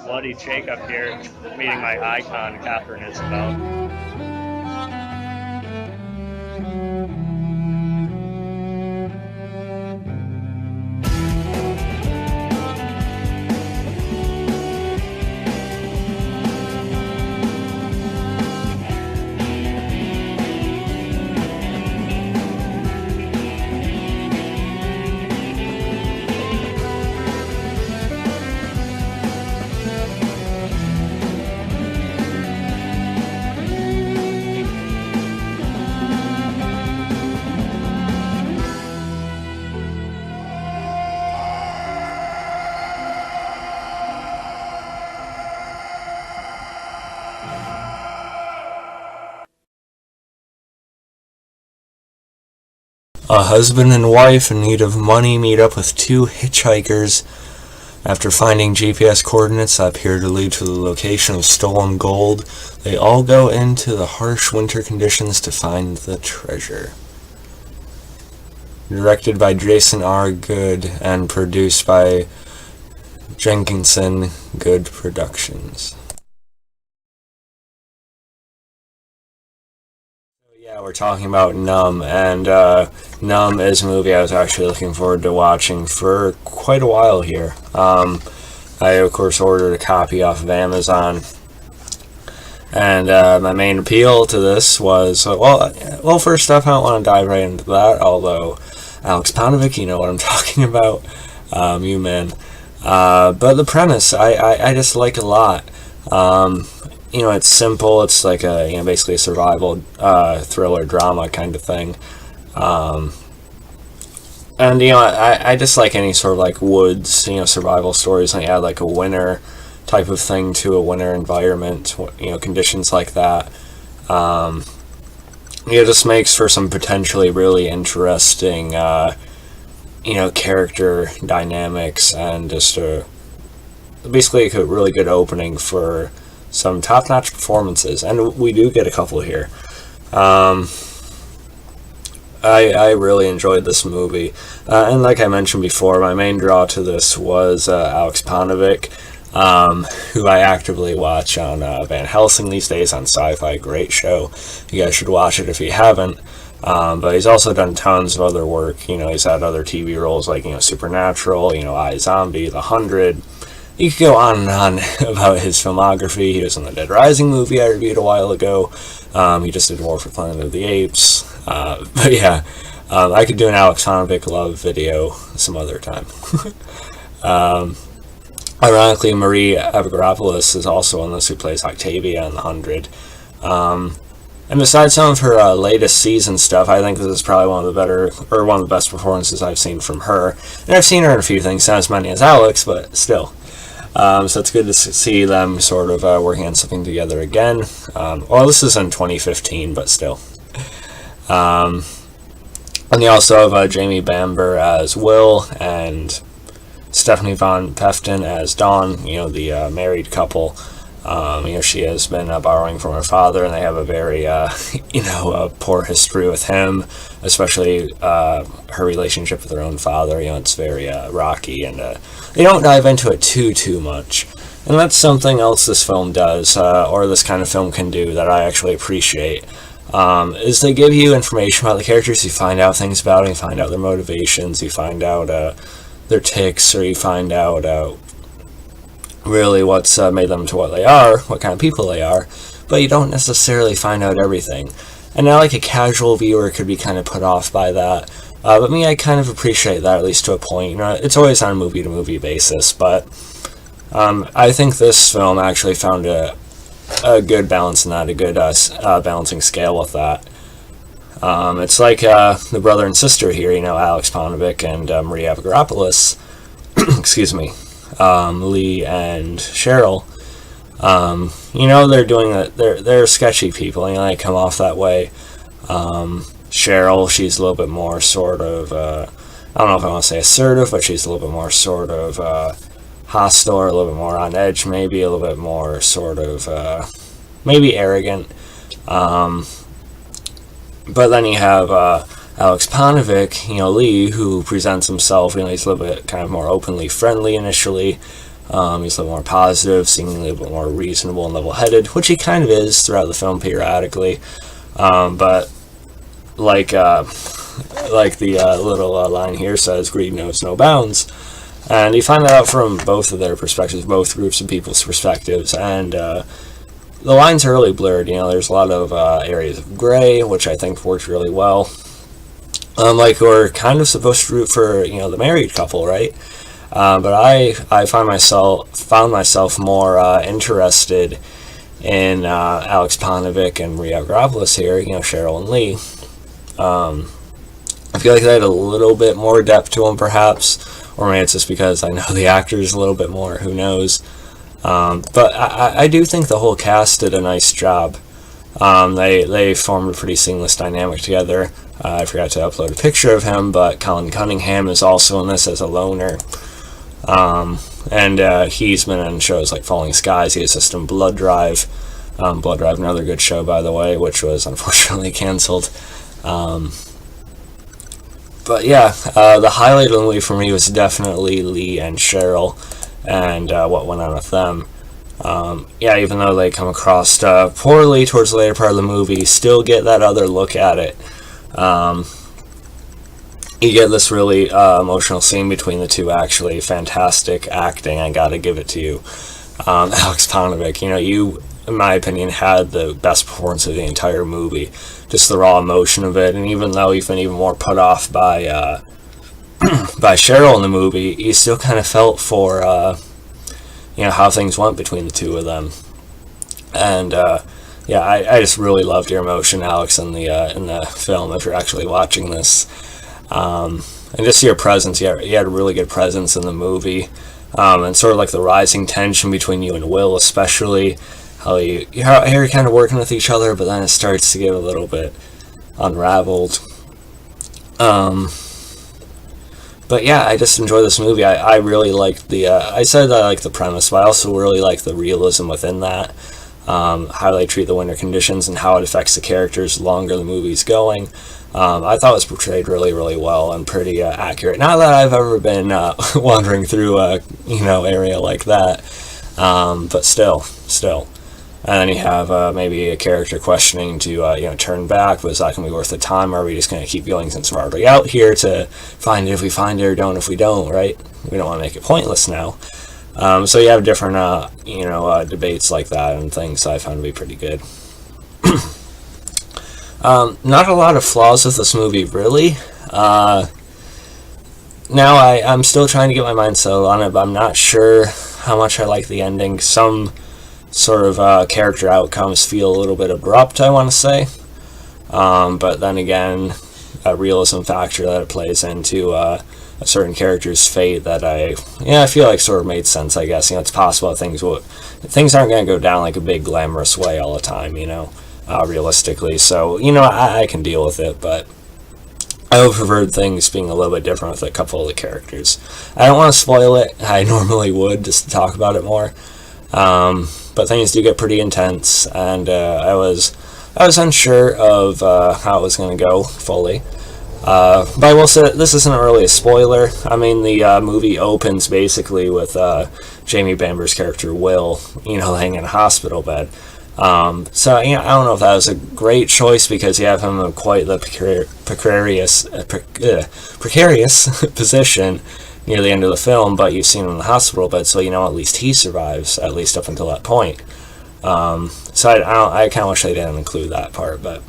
bloody Jacob here, meeting my icon, Catherine Isabel. A husband and wife in need of money meet up with two hitchhikers. After finding GPS coordinates that appear to lead to the location of stolen gold, they all go into the harsh winter conditions to find the treasure. Directed by Jason R. Good and produced by Jenkinson Good Productions. Yeah, we're talking about Numb, and Numb is a movie I was actually looking forward to watching for quite a while here. I, of course, ordered a copy off of Amazon, and my main appeal to this was, well, first off, I don't want to dive right into that, although Aleks Paunovic, you know what I'm talking about, you man. But the premise, I just like a lot. It's simple. It's like basically a survival thriller drama kind of thing. And I just like any sort of like woods, survival stories. Like add like a winter type of thing to a winter environment, conditions like that. It just makes for some potentially really interesting, character dynamics, and just basically a really good opening for some top-notch performances, and we do get a couple here. I really enjoyed this movie, and like I mentioned before, my main draw to this was Aleks Paunovic, who I actively watch on Van Helsing these days on Sci-Fi. Great show. You guys should watch it if you haven't. But he's also done tons of other work. He's had other TV roles like Supernatural, iZombie, The 100. You could go on and on about his filmography. He was in the Dead Rising movie I reviewed a while ago. He just did War for Planet of the Apes. But yeah, I could do an Aleks Paunovic love video some other time. Ironically, Marie Avgeropoulos is also in this, who plays Octavia in The 100. And besides some of her latest season stuff, I think this is probably one of the best performances I've seen from her. And I've seen her in a few things, not as many as Alex, but still. So it's good to see them sort of working on something together again. This is in 2015, but still. And you also have Jamie Bamber as Will, and Stefanie von Pfetten as Dawn, the married couple. She has been borrowing from her father, and they have a very, poor history with him, especially her relationship with her own father. It's very rocky, and they don't dive into it too much. And that's something else this film does, or this kind of film can do, that I actually appreciate, is they give you information about the characters. You find out things about them, you find out their motivations, you find out their tics, or you find out really what's made them to what they are, what kind of people they are, but you don't necessarily find out everything. And now, like, a casual viewer could be kind of put off by that, but me, I kind of appreciate that, at least to a point. It's always on a movie-to-movie basis, but I think this film actually found a good balance in that, a good balancing scale with that. It's like the brother and sister here, Aleks Paunovic and Marie Avgeropoulos, excuse me, Lee and Cheryl. They're doing that. They're sketchy people. They come off that way. Cheryl, she's a little bit more sort of. I don't know if I want to say assertive, but she's a little bit more sort of hostile, or a little bit more on edge, maybe a little bit more sort of maybe arrogant. But then you have Aleks Paunovic, Lee, who presents himself, he's a little bit kind of more openly friendly initially, He's a little more positive, seemingly a bit more reasonable and level-headed, which he kind of is throughout the film periodically. But like the little line here says, greed knows no bounds. And you find that out from both of their perspectives, both groups of people's perspectives. And the lines are really blurred. There's a lot of areas of gray, which I think worked really well. Like we're kind of supposed to root for the married couple, right? But I found myself more interested in Aleks Paunovic and Avgeropoulos here, Cheryl and Lee. I feel like they had a little bit more depth to them, perhaps, or maybe it's just because I know the actors a little bit more. Who knows? But I do think the whole cast did a nice job. They formed a pretty seamless dynamic together. I forgot to upload a picture of him, but Colin Cunningham is also in this as a loner. And he's been in shows like Falling Skies. He assisted in Blood Drive. Blood Drive, another good show, by the way, which was unfortunately canceled. But yeah, the highlight of the movie for me was definitely Lee and Cheryl and what went on with them. Yeah, even though they come across poorly towards the later part of the movie, still get that other look at it. You get this really emotional scene between the two, actually. Fantastic acting, I gotta give it to you. Aleks Paunovic, you, in my opinion, had the best performance of the entire movie. Just the raw emotion of it, and even though you've been even more put off by by Cheryl in the movie, you still kind of felt for how things went between the two of them. And yeah, I just really loved your emotion, Alex, in the film. If you're actually watching this, and just your presence, you had a really good presence in the movie, and sort of like the rising tension between you and Will, especially how you're kind of working with each other, but then it starts to get a little bit unraveled. But yeah, I just enjoy this movie. I really like I said I like the premise, but I also really like the realism within that. How they treat the winter conditions and how it affects the characters the longer the movie's going. I thought it was portrayed really, really well and pretty accurate. Not that I've ever been wandering through a area like that, but still. And then you have maybe a character questioning to turn back. Was that going to be worth the time? Or are we just going to keep going since we're already out here to find it if we find it, or don't if we don't, right? We don't want to make it pointless now. So you have different debates like that and things I found to be pretty good. Not a lot of flaws with this movie, really. Now I'm still trying to get my mind settled on it, but I'm not sure how much I like the ending. Some sort of character outcomes feel a little bit abrupt, I want to say. But then again, a realism factor that it plays into a certain character's fate that I feel like sort of made sense, I guess. It's possible that things aren't going to go down like a big glamorous way all the time, realistically. So, I can deal with it, but I would prefer things being a little bit different with a couple of the characters. I don't want to spoil it. I normally would, just to talk about it more. But things do get pretty intense, and I was unsure of how it was going to go fully. But I will say this isn't really a spoiler. I mean, the movie opens basically with Jamie Bamber's character Will, laying in a hospital bed. So I don't know if that was a great choice, because you have him in quite the precarious position near the end of the film, but you've seen him in the hospital bed, so at least he survives, at least up until that point. So I kind of wish they didn't include that part, but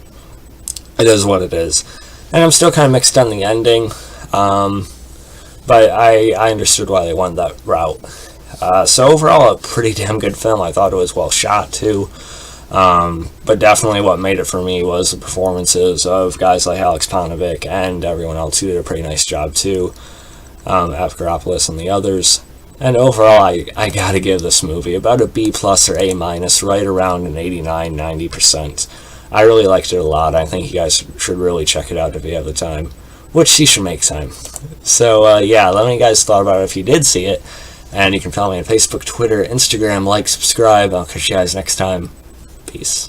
it is what it is. And I'm still kind of mixed on the ending, but I understood why they went that route. So overall, a pretty damn good film. I thought it was well shot too. But definitely what made it for me was the performances of guys like Aleks Paunovic and everyone else who did a pretty nice job too. Avgeropoulos and the others. And overall, I gotta give this movie about a B+ or A-, right around an 89-90%. I really liked it a lot. I think you guys should really check it out if you have the time, which you should make time. So yeah, let me know what you guys thought about it if you did see it. And you can follow me on Facebook, Twitter, Instagram, like, subscribe. I'll catch you guys next time. Peace.